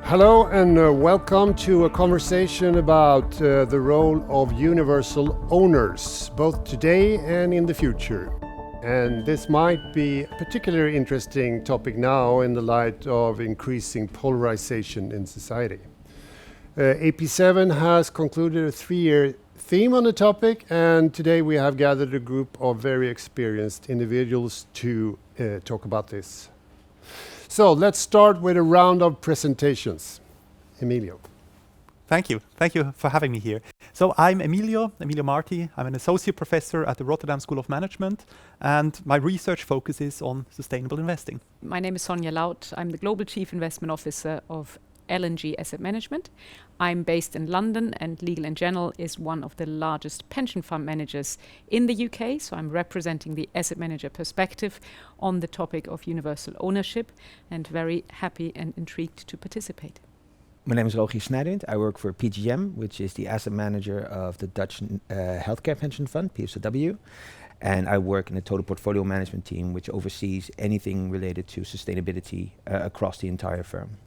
Hello and welcome to a conversation about the role of universal owners, both today and in the future. And this might be a particularly interesting topic now in the light of increasing polarization in society. AP7 has concluded a 3-year theme on the topic, and today we have gathered a group of very experienced individuals to talk about this. So let's start with a round of presentations. Emilio. Thank you. Thank you for having me here. So I'm Emilio Marti. I'm an associate professor at the Rotterdam School of Management, and my research focuses on sustainable investing. My name is Sonja Laud. I'm the Global Chief Investment Officer of L&G Asset Management. I'm based in London, and Legal & General is one of the largest pension fund managers in the UK, so I'm representing the asset manager perspective on the topic of universal ownership, and very happy and intrigued to participate. My name is Rogier Snijdewind. I work for PGGM, which is the asset manager of the Dutch healthcare pension fund, PSW. And I work in the total portfolio management team, which oversees anything related to sustainability across the entire firm.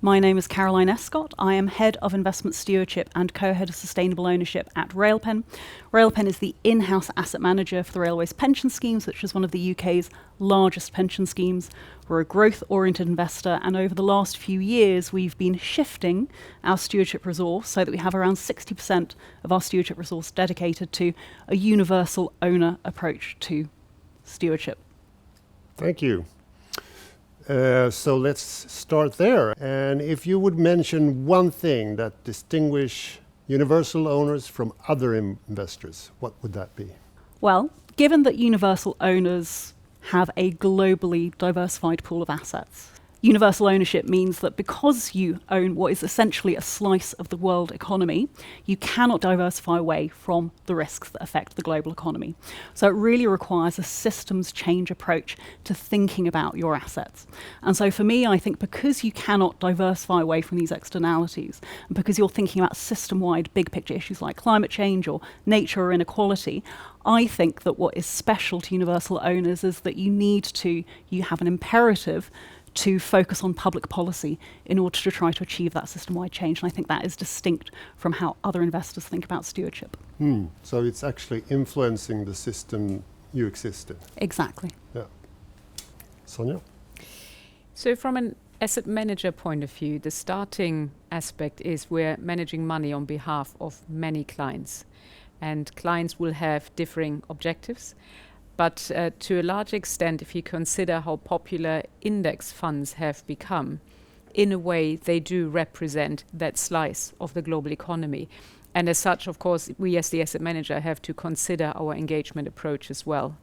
My name is Caroline Escott. I am Head of Investment Stewardship and Co-Head of Sustainable Ownership at Railpen. Railpen is the in-house asset manager for the Railways pension schemes, which is one of the UK's largest pension schemes. We're a growth-oriented investor, and over the last few years, we've been shifting our stewardship resource so that we have around 60% of our stewardship resource dedicated to a universal owner approach to stewardship. Thank you. So let's start there. And if you would mention one thing that distinguishes universal owners from other investors, what would that be? Well, given that universal owners have a globally diversified pool of assets, universal ownership means that because you own what is essentially a slice of the world economy, you cannot diversify away from the risks that affect the global economy. So it really requires a systems change approach to thinking about your assets. And so for me, I think because you cannot diversify away from these externalities, and because you're thinking about system-wide big picture issues like climate change or nature or inequality, I think that what is special to universal owners is that you have an imperative to focus on public policy in order to try to achieve that system-wide change. And I think that is distinct from how other investors think about stewardship. So it's actually influencing the system you exist in. Exactly. Yeah. Sonja? So from an asset manager point of view, the starting aspect is we're managing money on behalf of many clients. And clients will have differing objectives. But to a large extent, if you consider how popular index funds have become, in a way they do represent that slice of the global economy. And as such, of course, we as the asset manager have to consider our engagement approach as well.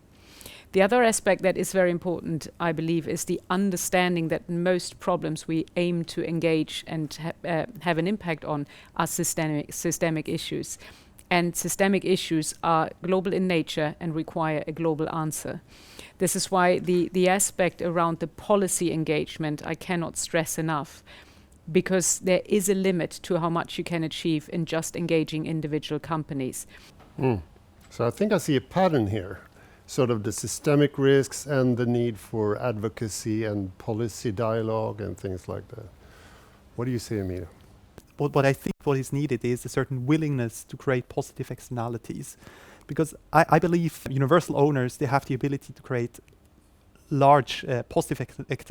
The other aspect that is very important, I believe, is the understanding that most problems we aim to engage and have an impact on are systemic issues. And systemic issues are global in nature and require a global answer. This is why the aspect around the policy engagement I cannot stress enough, because there is a limit to how much you can achieve in just engaging individual companies. So I think I see a pattern here, sort of the systemic risks and the need for advocacy and policy dialogue and things like that. What do you say, Emilio? What I think what is needed is a certain willingness to create positive externalities. Because I believe universal owners, they have the ability to create large positive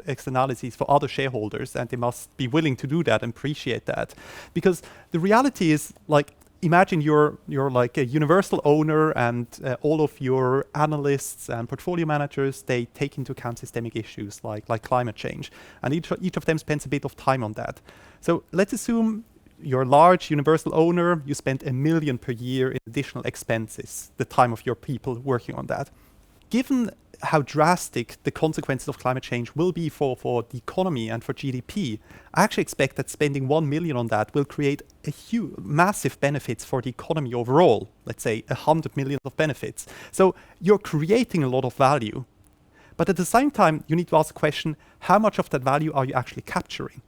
externalities for other shareholders, and they must be willing to do that and appreciate that. Because the reality is, like, imagine you're like a universal owner, and all of your analysts and portfolio managers, they take into account systemic issues like climate change. And each of them spends a bit of time on that. So let's assume you're a large universal owner, you spend $1 million per year in additional expenses, the time of your people working on that. Given how drastic the consequences of climate change will be for the economy and for GDP, I actually expect that spending $1 million on that will create a huge, massive benefits for the economy overall, let's say 100 million of benefits. So you're creating a lot of value. But at the same time, you need to ask the question, how much of that value are you actually capturing?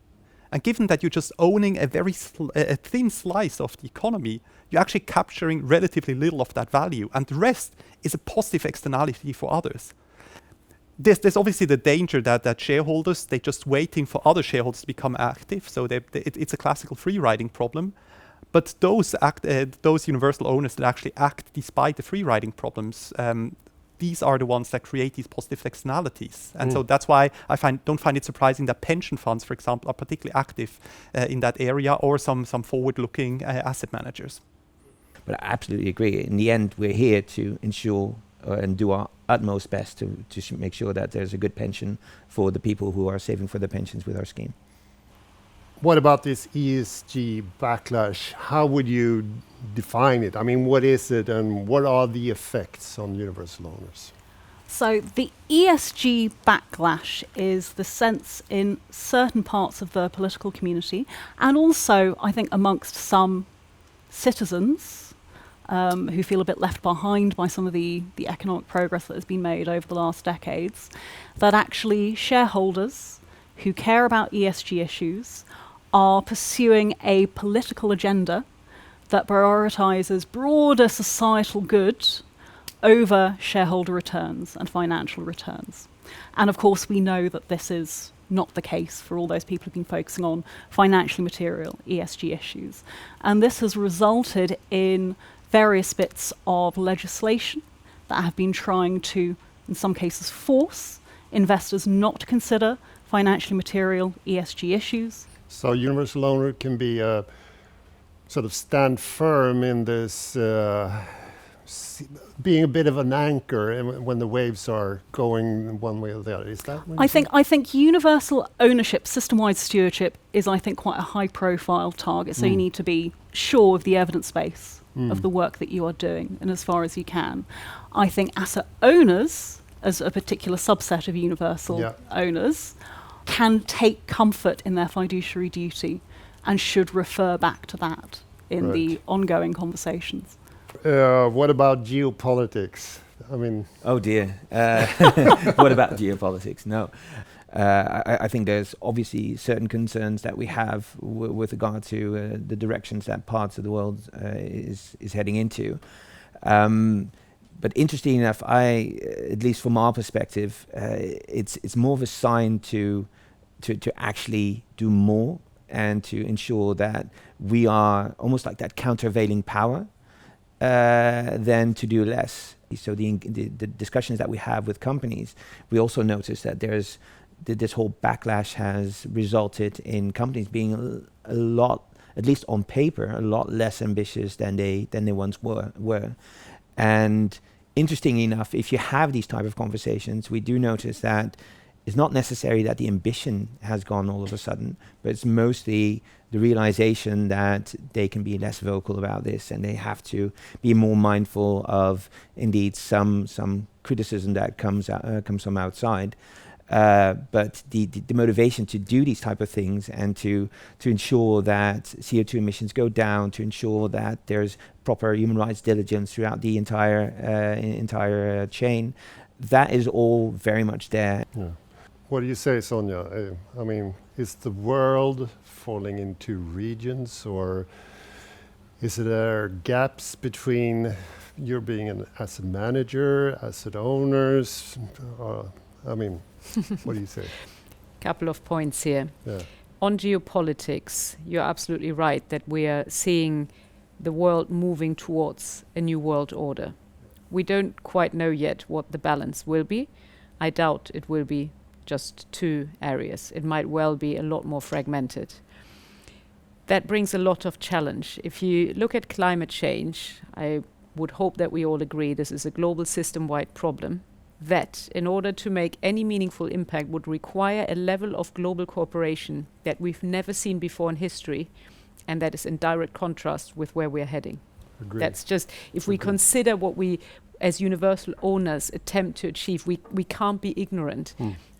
And given that you're just owning a very a thin slice of the economy, you're actually capturing relatively little of that value, and the rest is a positive externality for others. there's obviously the danger that shareholders, they're just waiting for other shareholders to become active. So it's a classical free riding problem. But those universal owners that actually act despite the free riding problems, these are the ones that create these positive externalities. And so that's why I don't find it surprising that pension funds, for example, are particularly active in that area, or some forward-looking asset managers. But I absolutely agree. In the end, we're here to ensure and do our utmost best to make sure that there's a good pension for the people who are saving for their pensions with our scheme. What about this ESG backlash? How would you define it? I mean, what is it and what are the effects on universal owners? So the ESG backlash is the sense in certain parts of the political community, and also, I think, amongst some citizens who feel a bit left behind by some of the economic progress that has been made over the last decades, that actually shareholders who care about ESG issues are pursuing a political agenda that prioritizes broader societal good over shareholder returns and financial returns. And of course, we know that this is not the case for all those people who've been focusing on financially material ESG issues. And this has resulted in various bits of legislation that have been trying to, in some cases, force investors not to consider financially material ESG issues. So universal owner can be sort of stand firm in this, being a bit of an anchor when the waves are going one way or the other. Is that what I think universal ownership, system-wide stewardship, is, I think, quite a high-profile target. So you need to be sure of the evidence base of the work that you are doing, and as far as you can. I think asset owners, as a particular subset of universal owners, can take comfort in their fiduciary duty and should refer back to that in the ongoing conversations. What about geopolitics? I mean... Oh dear. What about geopolitics? No. I think there's obviously certain concerns that we have with regard to the directions that parts of the world is heading into. But interesting enough, at least from our perspective, it's more of a sign to actually do more and to ensure that we are almost like that countervailing power than to do less. So the discussions that we have with companies, we also notice that this whole backlash has resulted in companies being a lot, at least on paper, a lot less ambitious than they once were. And interesting enough, if you have these type of conversations, we do notice that it's not necessary that the ambition has gone all of a sudden, but it's mostly the realization that they can be less vocal about this and they have to be more mindful of indeed some criticism that comes from outside. But the motivation to do these type of things and to ensure that CO2 emissions go down, to ensure that there's proper human rights diligence throughout the entire chain, that is all very much there. Yeah. What do you say, Sonja? I mean, is the world falling into regions, or is there gaps between you being an asset manager, asset owners? I mean, what do you say? Couple of points here. Yeah. On geopolitics, you're absolutely right that we are seeing the world moving towards a new world order. We don't quite know yet what the balance will be. I doubt it will be just two areas. It might well be a lot more fragmented. That brings a lot of challenge. If you look at climate change, I would hope that we all agree this is a global system-wide problem that, in order to make any meaningful impact, would require a level of global cooperation that we've never seen before in history, and that is in direct contrast with where we're heading. Agreed. That's just, if we consider what we as universal owners attempt to achieve, we can't be ignorant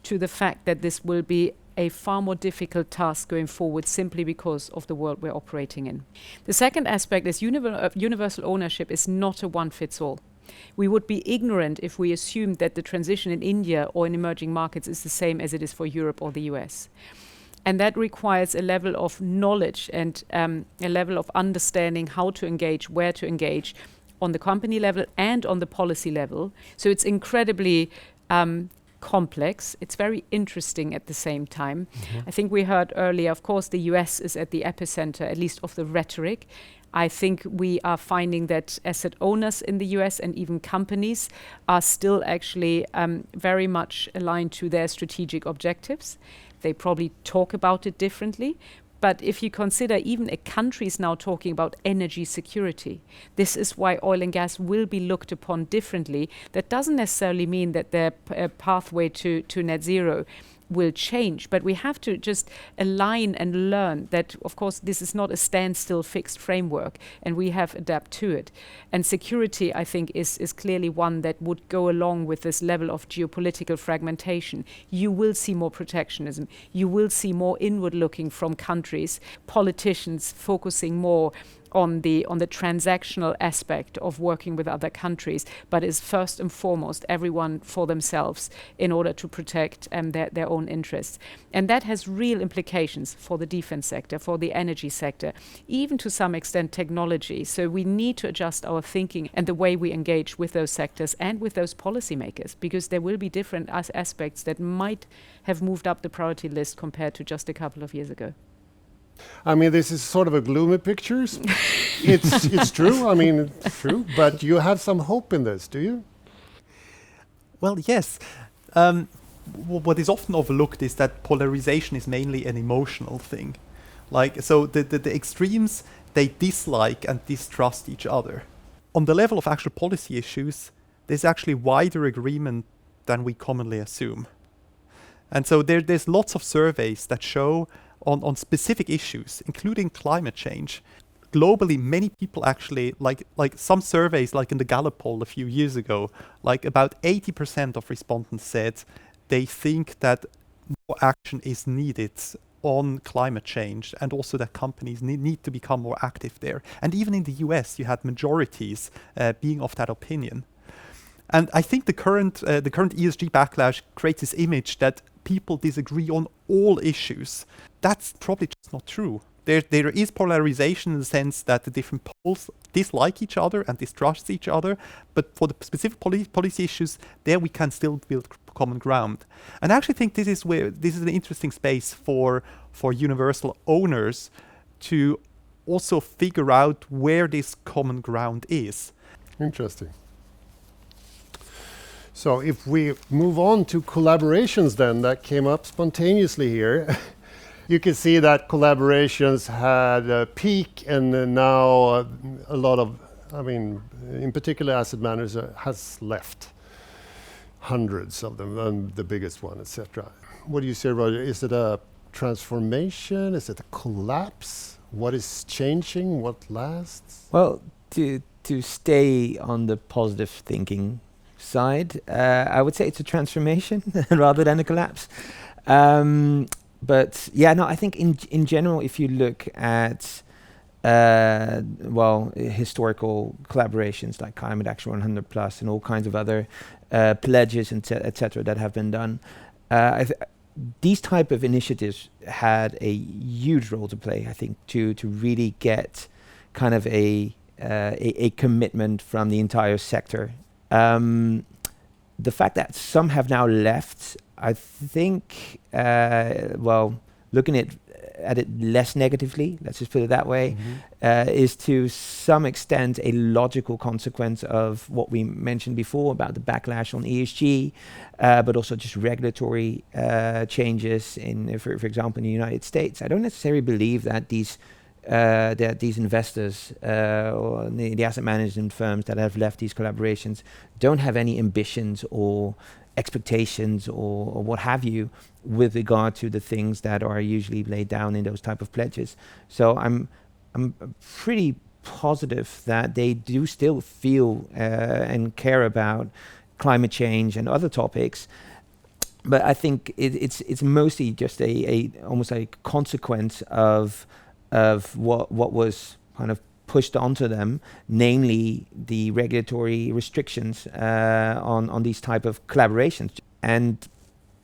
to the fact that this will be a far more difficult task going forward simply because of the world we're operating in. The second aspect is universal ownership is not a one-fits-all. We would be ignorant if we assumed that the transition in India or in emerging markets is the same as it is for Europe or the US. And that requires a level of knowledge and a level of understanding how to engage, where to engage on the company level and on the policy level. So it's incredibly complex. It's very interesting at the same time. I think we heard earlier, of course, the US is at the epicenter, at least of the rhetoric. I think we are finding that asset owners in the US and even companies are still actually very much aligned to their strategic objectives. They probably talk about it differently. But if you consider even a country is now talking about energy security, this is why oil and gas will be looked upon differently. That doesn't necessarily mean that their pathway to net zero will change, but we have to just align and learn that, of course, this is not a standstill fixed framework, and we have adapt to it. And security, I think, is clearly one that would go along with this level of geopolitical fragmentation. You will see more protectionism. You will see more inward looking from countries, politicians focusing more on the transactional aspect of working with other countries, but is first and foremost everyone for themselves in order to protect their own interests. And that has real implications for the defense sector, for the energy sector, even to some extent technology. So we need to adjust our thinking and the way we engage with those sectors and with those policymakers, because there will be different aspects that might have moved up the priority list compared to just a couple of years ago. I mean, this is sort of a gloomy picture. It's true. I mean, it's true. But you have some hope in this, do you? Well, yes. What is often overlooked is that polarization is mainly an emotional thing. Like, so the extremes, they dislike and distrust each other. On the level of actual policy issues, there's actually wider agreement than we commonly assume. And so there's lots of surveys that show on specific issues, including climate change. Globally, many people actually, like some surveys, like in the Gallup poll a few years ago, like about 80% of respondents said they think that more action is needed on climate change, and also that companies need to become more active there. And even in the US, you had majorities being of that opinion. And I think the current ESG backlash creates this image that people disagree on all issues. That's probably just not true. There is polarization in the sense that the different poles dislike each other and distrust each other, but for the specific policy issues, there we can still build common ground. And I actually think this is an interesting space for universal owners to also figure out where this common ground is. Interesting. So if we move on to collaborations then, that came up spontaneously here. You can see that collaborations had a peak, and now a lot of, I mean, in particular asset managers has left. Hundreds of them, and the biggest one, etc. What do you say, Roger? Is it a transformation? Is it a collapse? What is changing? What lasts? Well, to stay on the positive thinking side, I would say it's a transformation rather than a collapse. But yeah, no, I think in general, if you look at historical collaborations like Climate Action 100 Plus and all kinds of other pledges and etc. that have been done, these type of initiatives had a huge role to play, I think, to really get kind of a commitment from the entire sector. The fact that some have now left, I think, looking at it less negatively, let's just put it that way, is to some extent a logical consequence of what we mentioned before about the backlash on ESG, but also just regulatory changes for example, in the United States. I don't necessarily believe that these investors or the asset management firms that have left these collaborations don't have any ambitions or expectations or what have you with regard to the things that are usually laid down in those type of pledges. So I'm pretty positive that they do still feel and care about climate change and other topics. But I think it's mostly just almost a consequence of what was kind of pushed onto them, namely the regulatory restrictions on these type of collaborations. And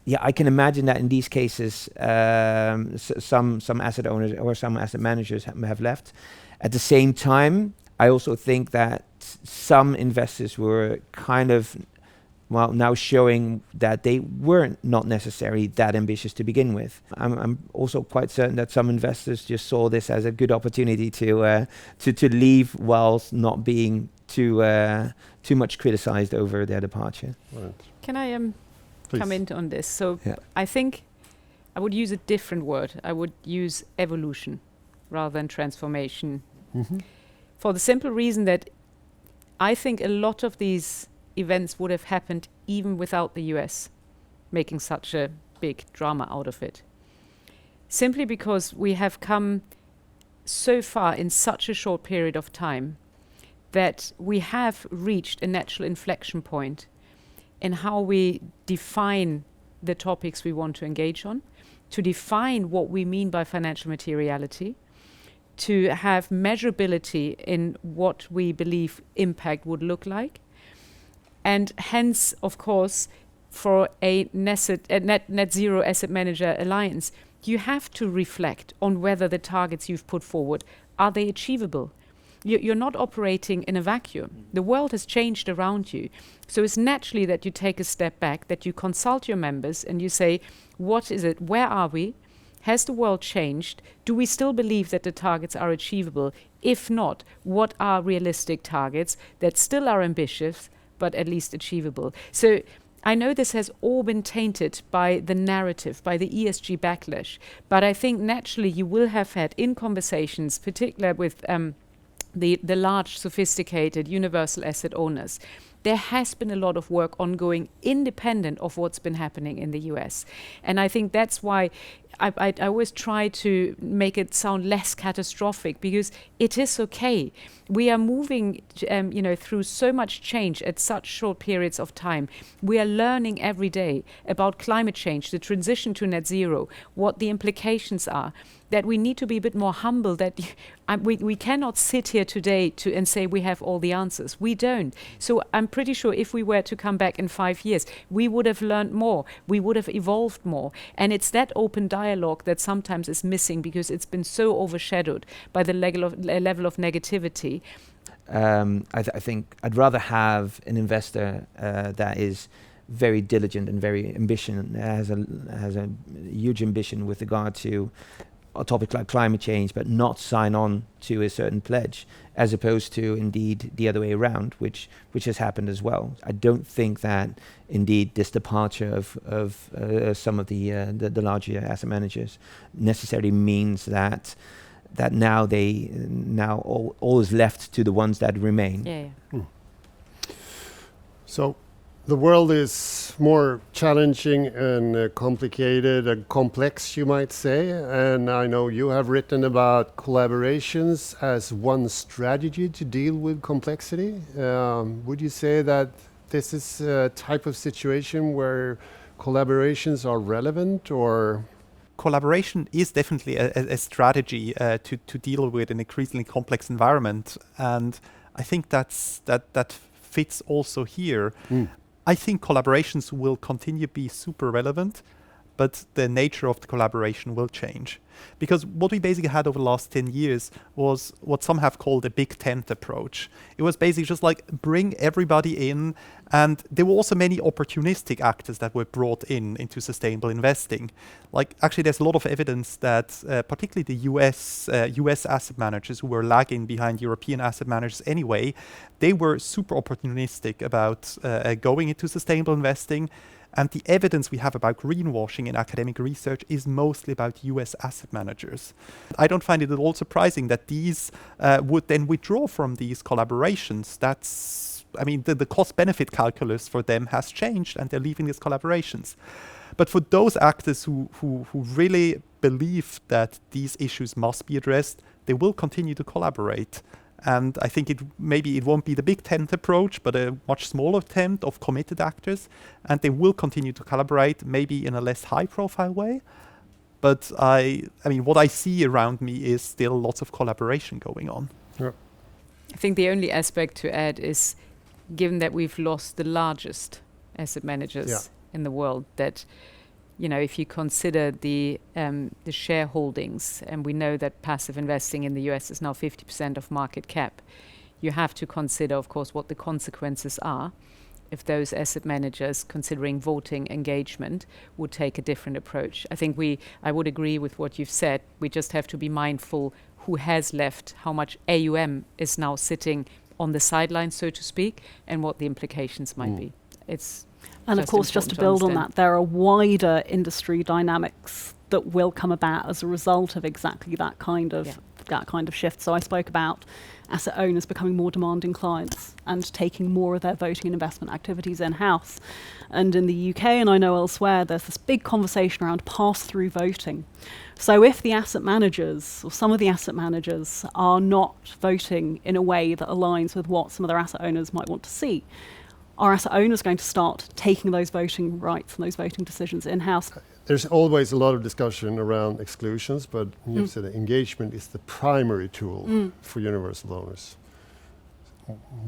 yeah, I can imagine that in these cases, some asset owners or some asset managers have left. At the same time, I also think that some investors were kind of while now showing that they weren't not necessarily that ambitious to begin with. I'm also quite certain that some investors just saw this as a good opportunity to leave whilst not being too much criticized over their departure. Right. Can I Please. come in on this? So Yeah. I think I would use a different word. I would use evolution rather than transformation. For the simple reason that I think a lot of these events would have happened even without the US making such a big drama out of it. Simply because we have come so far in such a short period of time that we have reached a natural inflection point in how we define the topics we want to engage on, to define what we mean by financial materiality, to have measurability in what we believe impact would look like. And hence, of course, for a net zero asset manager alliance, you have to reflect on whether the targets you've put forward, are they achievable? You're not operating in a vacuum. The world has changed around you. So it's naturally that you take a step back, that you consult your members and you say, what is it? Where are we? Has the world changed? Do we still believe that the targets are achievable? If not, what are realistic targets that still are ambitious, but at least achievable? So I know this has all been tainted by the narrative, by the ESG backlash, but I think naturally you will have had in conversations, particularly with the large, sophisticated, universal asset owners, there has been a lot of work ongoing independent of what's been happening in the US. And I think that's why I always try to make it sound less catastrophic, because it is okay. We are moving through so much change at such short periods of time. We are learning every day about climate change, the transition to net zero, what the implications are, that we need to be a bit more humble, that we cannot sit here today and say we have all the answers. We don't. So I'm pretty sure if we were to come back in 5 years, we would have learned more, we would have evolved more. And it's that open dialogue that sometimes is missing because it's been so overshadowed by the level of negativity. I think I'd rather have an investor that is very diligent and very has a huge ambition with regard to a topic like climate change, but not sign on to a certain pledge, as opposed to indeed the other way around, which has happened as well. I don't think that indeed this departure of some of the larger asset managers necessarily means that now all is left to the ones that remain. Yeah. So the world is more challenging and complicated and complex, you might say. And I know you have written about collaborations as one strategy to deal with complexity. Would you say that this is a type of situation where collaborations are relevant, or? Collaboration is definitely a strategy to deal with an increasingly complex environment. And I think that fits also here. I think collaborations will continue to be super relevant, but the nature of the collaboration will change. Because what we basically had over the last 10 years was what some have called a big tent approach. It was basically just like bring everybody in, and there were also many opportunistic actors that were brought into sustainable investing. Like actually there's a lot of evidence that particularly the US asset managers who were lagging behind European asset managers anyway, they were super opportunistic about going into sustainable investing. And the evidence we have about greenwashing in academic research is mostly about US asset managers. I don't find it at all surprising that these would then withdraw from these collaborations. The cost-benefit calculus for them has changed and they're leaving these collaborations. But for those actors who really believe that these issues must be addressed, they will continue to collaborate. And I think maybe it won't be the big tent approach, but a much smaller tent of committed actors. And they will continue to collaborate, maybe in a less high-profile way. But what I see around me is still lots of collaboration going on. Yeah. I think the only aspect to add is, given that we've lost the largest asset managers in the world, that if you consider the shareholdings, and we know that passive investing in the US is now 50% of market cap, you have to consider, of course, what the consequences are if those asset managers, considering voting engagement, would take a different approach. I think I would agree with what you've said. We just have to be mindful who has left, how much AUM is now sitting on the sidelines, so to speak, and what the implications might be. And of course, just to build on that, there are wider industry dynamics that will come about as a result of exactly that kind of shift. So I spoke about asset owners becoming more demanding clients and taking more of their voting and investment activities in-house. And in the UK, and I know elsewhere, there's this big conversation around pass-through voting. So if the asset managers, or some of the asset managers, are not voting in a way that aligns with what some of their asset owners might want to see, are asset owners going to start taking those voting rights and those voting decisions in-house? There's always a lot of discussion around exclusions, but you said that engagement is the primary tool for universal owners.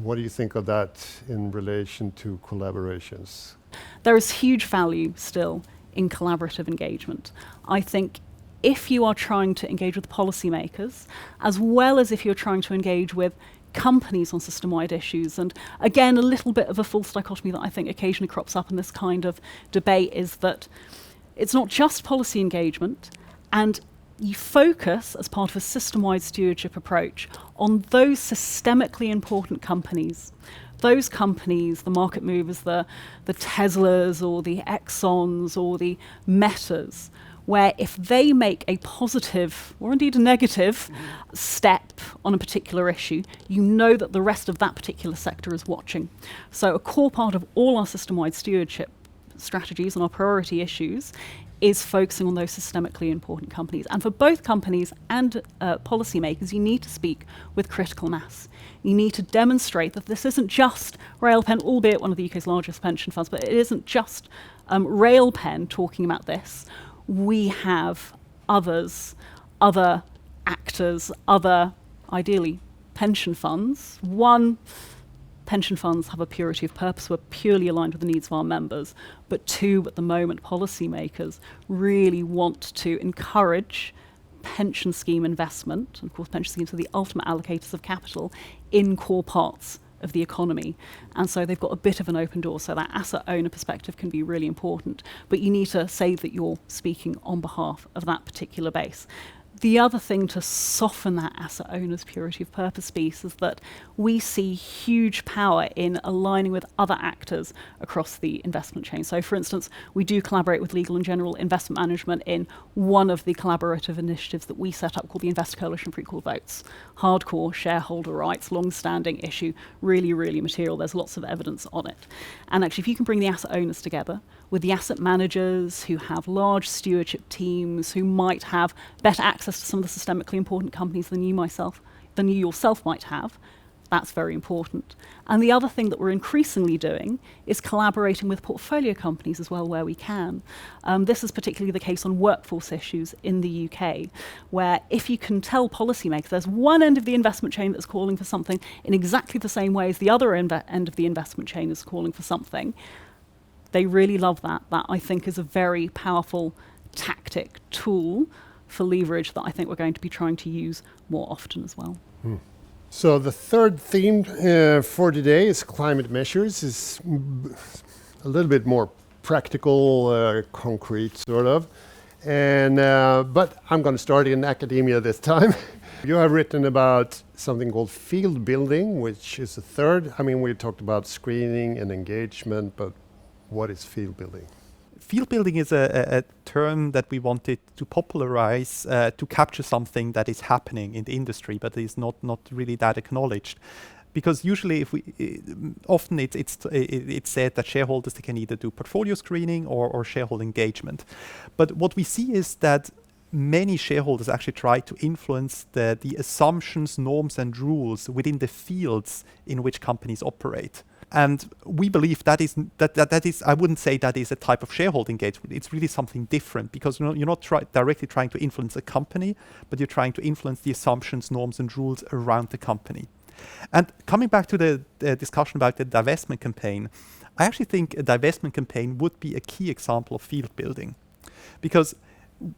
What do you think of that in relation to collaborations? There is huge value still in collaborative engagement. I think if you are trying to engage with policymakers, as well as if you're trying to engage with companies on system-wide issues, and again, a little bit of a false dichotomy that I think occasionally crops up in this kind of debate is that it's not just policy engagement, and you focus as part of a system-wide stewardship approach on those systemically important companies. Those companies, the market movers, the Teslas or the Exxons or the Metas, where if they make a positive or indeed a negative step on a particular issue, you know that the rest of that particular sector is watching. So a core part of all our system-wide stewardship strategies and our priority issues is focusing on those systemically important companies. And for both companies and policymakers, you need to speak with critical mass. You need to demonstrate that this isn't just Railpen, albeit one of the UK's largest pension funds, but it isn't just Railpen talking about this. We have other actors, other, ideally, pension funds. One, pension funds have a purity of purpose. We're purely aligned with the needs of our members. But two, at the moment, policymakers really want to encourage pension scheme investment. And of course, pension schemes are the ultimate allocators of capital in core parts of the economy. And so they've got a bit of an open door. So that asset owner perspective can be really important. But you need to say that you're speaking on behalf of that particular base. The other thing to soften that asset owner's purity of purpose piece is that we see huge power in aligning with other actors across the investment chain. So for instance, we do collaborate with Legal and General Investment Management in one of the collaborative initiatives that we set up called the Investor Coalition for Equal Votes. Hardcore shareholder rights, long-standing issue, really, really material. There's lots of evidence on it. And actually, if you can bring the asset owners together with the asset managers who have large stewardship teams, who might have better access to some of the systemically important companies than you yourself might have, that's very important. And the other thing that we're increasingly doing is collaborating with portfolio companies as well where we can. This is particularly the case on workforce issues in the UK, where if you can tell policymakers there's one end of the investment chain that's calling for something in exactly the same way as the other end of the investment chain is calling for something, they really love that. That, I think, is a very powerful tactic, tool for leverage that I think we're going to be trying to use more often as well. So the third theme for today is climate measures. Is a little bit more practical, concrete, sort of. And but I'm going to start in academia this time. You have written about something called field building, which is a third. I mean, we talked about screening and engagement, but what is field building? Field building is a term that we wanted to popularize to capture something that is happening in the industry, but is not really that acknowledged. Because usually, often it's said that shareholders, they can either do portfolio screening or shareholder engagement. But what we see is that many shareholders actually try to influence the assumptions, norms, and rules within the fields in which companies operate. And we believe that is, I wouldn't say that is a type of shareholder engagement. It's really something different, because you're not directly trying to influence a company, but you're trying to influence the assumptions, norms, and rules around the company. And coming back to the discussion about the divestment campaign, I actually think a divestment campaign would be a key example of field building, because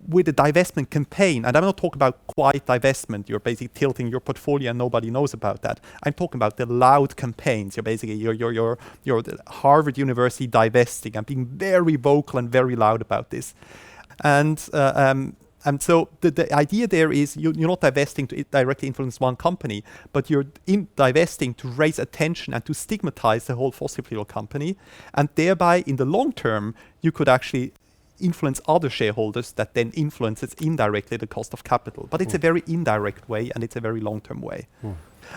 with a divestment campaign, and I'm not talking about quiet divestment, you're basically tilting your portfolio and nobody knows about that. I'm talking about the loud campaigns. You're the Harvard University divesting and being very vocal and very loud about this. And so the idea there is you're not divesting to directly influence one company, but you're divesting to raise attention and to stigmatize the whole fossil fuel company. And thereby, in the long term, you could actually influence other shareholders that then influences indirectly the cost of capital. But it's a very indirect way and it's a very long-term way.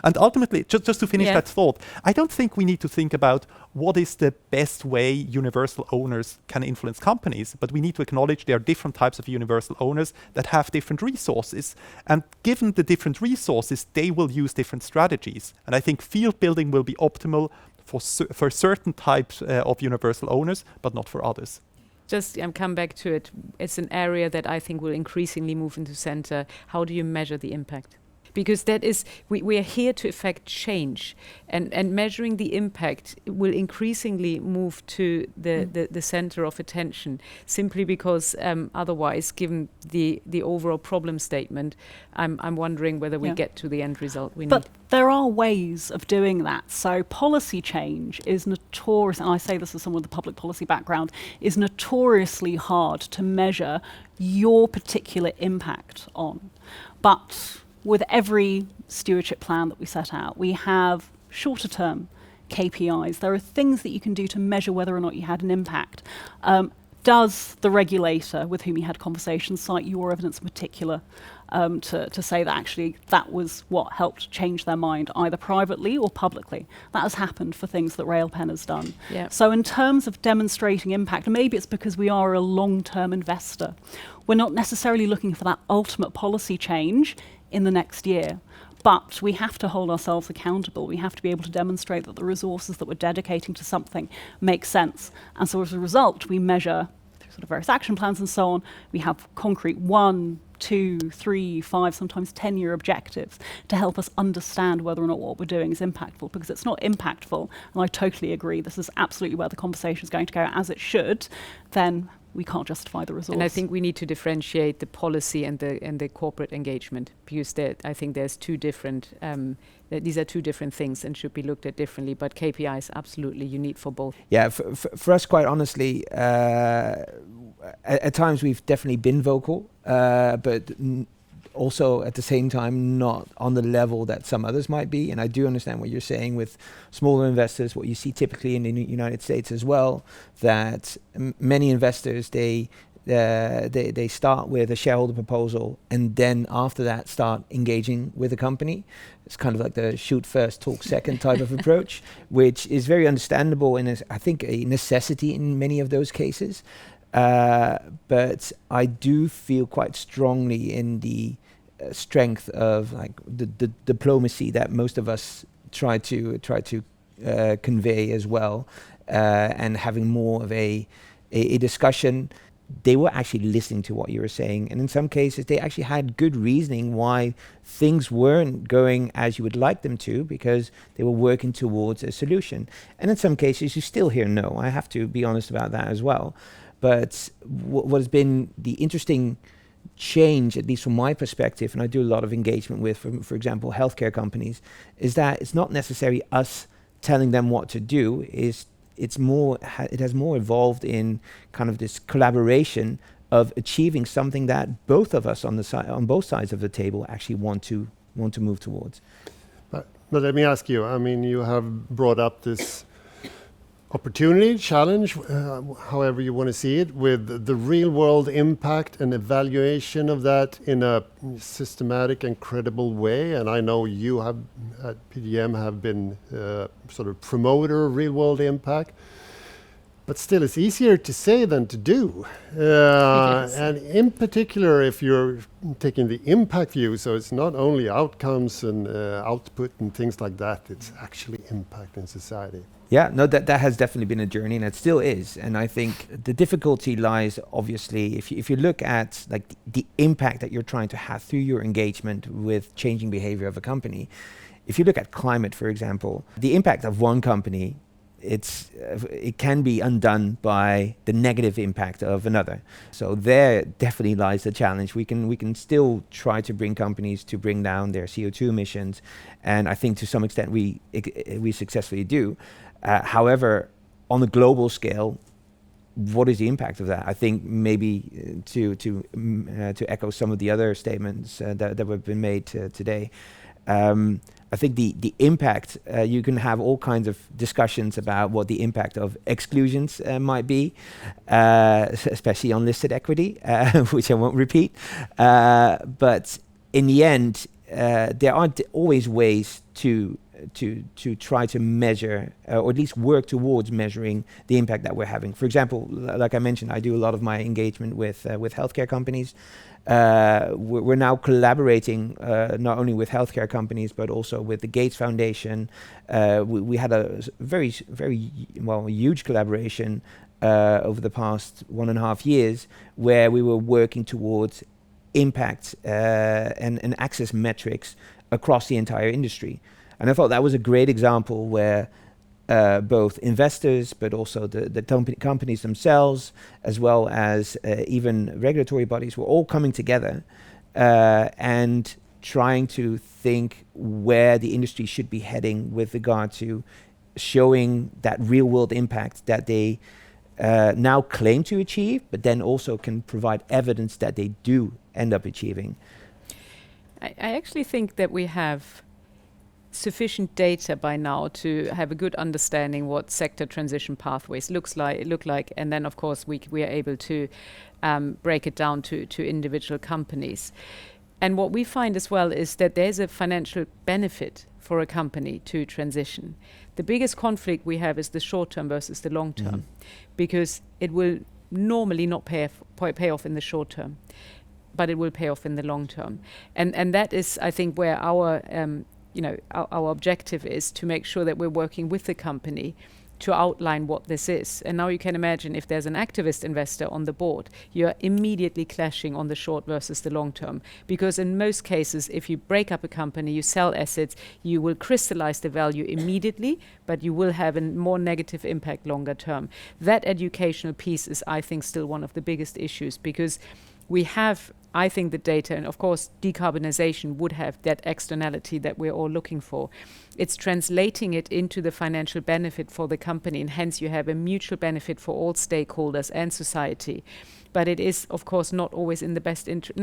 And ultimately, just to finish that thought, I don't think we need to think about what is the best way universal owners can influence companies, but we need to acknowledge there are different types of universal owners that have different resources. And given the different resources, they will use different strategies. And I think field building will be optimal for certain types of universal owners, but not for others. Just come back to it. It's an area that I think will increasingly move into center. How do you measure the impact? Because that is, we are here to effect change, and measuring the impact will increasingly move to the center of attention, simply because otherwise, given the overall problem statement, I'm wondering whether we get to the end result we need. But there are ways of doing that. So policy change is notorious, and I say this as someone with a public policy background, is notoriously hard to measure your particular impact on. But with every stewardship plan that we set out, we have shorter term KPIs. There are things that you can do to measure whether or not you had an impact. Does the regulator with whom you had conversations cite your evidence in particular to say that actually that was what helped change their mind, either privately or publicly? That has happened for things that Railpen has done. Yep. So in terms of demonstrating impact, and maybe it's because we are a long-term investor, we're not necessarily looking for that ultimate policy change in the next year. But we have to hold ourselves accountable. We have to be able to demonstrate that the resources that we're dedicating to something make sense. And so as a result, we measure through sort of various action plans and so on. We have concrete 1, 2, 3, 5, sometimes 10-year objectives to help us understand whether or not what we're doing is impactful. Because it's not impactful, and I totally agree, this is absolutely where the conversation is going to go, as it should, then we can't justify the resource. And I think we need to differentiate the policy and the corporate engagement, because I think there's two different. These are two different things and should be looked at differently. But KPIs, absolutely, you need for both. Yeah, for us, quite honestly, at times we've definitely been vocal, but also at the same time not on the level that some others might be. And I do understand what you're saying with smaller investors, what you see typically in the United States as well, that many investors, they start with a shareholder proposal and then after that start engaging with the company. It's kind of like the shoot first, talk second type of approach, which is very understandable and is, I think, a necessity in many of those cases. But I do feel quite strongly in the strength of like the diplomacy that most of us try to convey as well, and having more of a discussion. They were actually listening to what you were saying, and in some cases they actually had good reasoning why things weren't going as you would like them to, because they were working towards a solution. And in some cases you still hear no. I have to be honest about that as well. But what has been the interesting change, at least from my perspective, and I do a lot of engagement with, for example, healthcare companies, is that it's not necessarily us telling them what to do. It has more evolved in kind of this collaboration of achieving something that both of us on both sides of the table actually want to move towards. But let me ask you. I mean, you have brought up this opportunity, challenge, however you want to see it, with the real world impact and evaluation of that in a systematic and credible way. And I know you have at PGGM have been sort of promoter of real world impact, but still it's easier to say than to do. And in particular, if you're taking the impact view, so it's not only outcomes and output and things like that, it's actually impact in society. Yeah, no, that has definitely been a journey, and it still is. And I think the difficulty lies, obviously, if you look at like the impact that you're trying to have through your engagement with changing behavior of a company. If you look at climate, for example, the impact of one company it can be undone by the negative impact of another. So there definitely lies the challenge. We can still try to bring companies to bring down their CO2 emissions, and I think to some extent we successfully do. However, on a global scale, what is the impact of that? I think maybe to echo some of the other statements that have been made today. I think the impact, you can have all kinds of discussions about what the impact of exclusions might be, especially on listed equity, which I won't repeat. But in the end, there aren't always ways to try to measure, or at least work towards measuring the impact that we're having. For example, like I mentioned, I do a lot of my engagement with healthcare companies. We're now collaborating not only with healthcare companies but also with the Gates Foundation. We had a very huge collaboration over the past 1.5 years, where we were working towards impact and access metrics across the entire industry. And I thought that was a great example where both investors, but also the companies themselves, as well as even regulatory bodies, were all coming together and trying to think where the industry should be heading with regard to showing that real-world impact that they now claim to achieve, but then also can provide evidence that they do end up achieving. I actually think that we have sufficient data by now to have a good understanding what sector transition pathways look like, and then of course we are able to break it down to individual companies. And what we find as well is that there's a financial benefit for a company to transition. The biggest conflict we have is the short term versus the long term, because it will normally not pay off in the short term, but it will pay off in the long term. And that is, I think, where our our objective is to make sure that we're working with the company to outline what this is. And now you can imagine if there's an activist investor on the board, you're immediately clashing on the short versus the long term. Because in most cases, if you break up a company, you sell assets, you will crystallize the value immediately, but you will have a more negative impact longer term. That educational piece is, I think, still one of the biggest issues, because we have, I think, the data, and of course decarbonization would have that externality that we're all looking for. It's translating it into the financial benefit for the company, and hence you have a mutual benefit for all stakeholders and society. But it is, of course, not always in the best interest,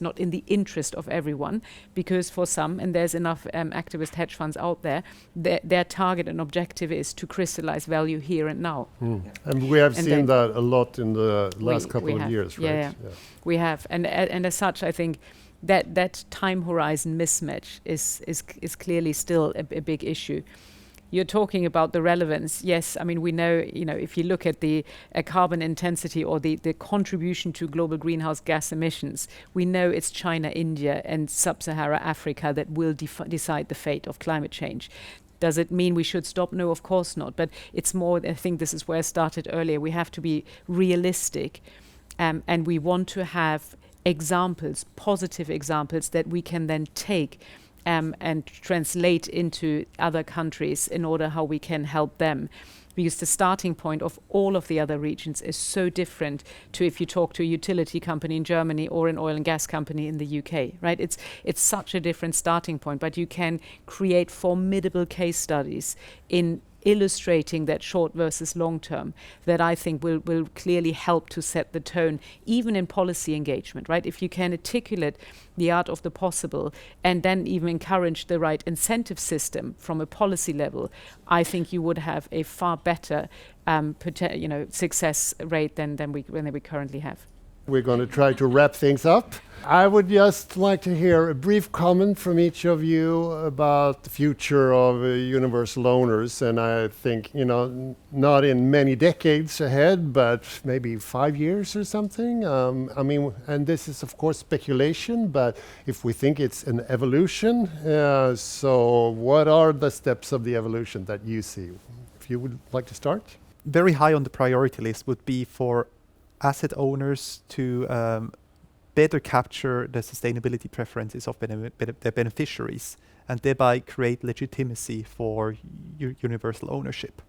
not in the interest of everyone, because for some, and there's enough activist hedge funds out there, their target and objective is to crystallize value here and now. And we have seen that a lot in the last couple of years, right? Yeah. We have, and as such, I think that time horizon mismatch is clearly still a big issue. You're talking about the relevance. Yes, I mean, we know, if you look at the carbon intensity or the contribution to global greenhouse gas emissions, we know it's China, India, and sub-Sahara Africa that will decide the fate of climate change. Does it mean we should stop? No, of course not. But it's more, I think this is where I started earlier, we have to be realistic, and we want to have examples, positive examples that we can then take and translate into other countries in order how we can help them. Because the starting point of all of the other regions is so different to if you talk to a utility company in Germany or an oil and gas company in the UK, right? It's such a different starting point, but you can create formidable case studies in illustrating that short versus long term that I think will clearly help to set the tone, even in policy engagement, right? If you can articulate the art of the possible and then even encourage the right incentive system from a policy level, I think you would have a far better success rate than we currently have. We're going to try to wrap things up. I would just like to hear a brief comment from each of you about the future of universal owners. And I think, not in many decades ahead, but maybe 5 years or something. And this is, of course, speculation, but if we think it's an evolution, so what are the steps of the evolution that you see? If you would like to start. Very high on the priority list would be for asset owners to better capture the sustainability preferences of their beneficiaries and thereby create legitimacy for universal ownership.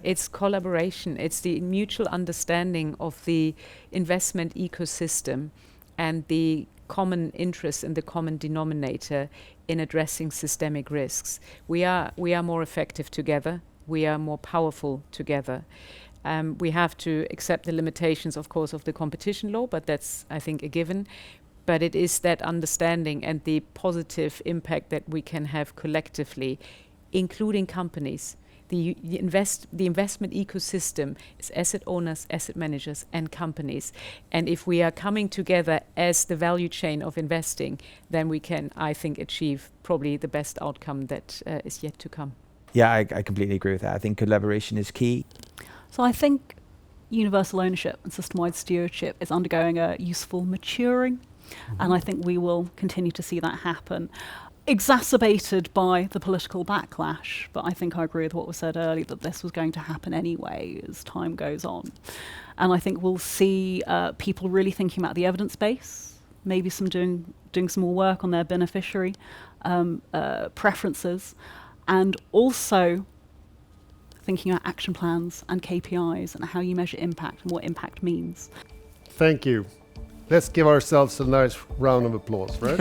It's collaboration, it's the mutual understanding of the investment ecosystem and the common interest and the common denominator in addressing systemic risks. We are more effective together, we are more powerful together. We have to accept the limitations, of course, of the competition law, but that's, I think, a given. But it is that understanding and the positive impact that we can have collectively, including companies. The investment ecosystem is asset owners, asset managers, and companies. And if we are coming together as the value chain of investing, then we can, I think, achieve probably the best outcome that is yet to come. Yeah, I completely agree with that. I think collaboration is key. So I think universal ownership and system-wide stewardship is undergoing a useful maturing, and I think we will continue to see that happen, exacerbated by the political backlash. But I think I agree with what was said earlier, that this was going to happen anyway as time goes on. And I think we'll see people really thinking about the evidence base, maybe doing some more work on their beneficiary preferences, and also thinking about action plans and KPIs and how you measure impact and what impact means. Thank you. Let's give ourselves a nice round of applause, right?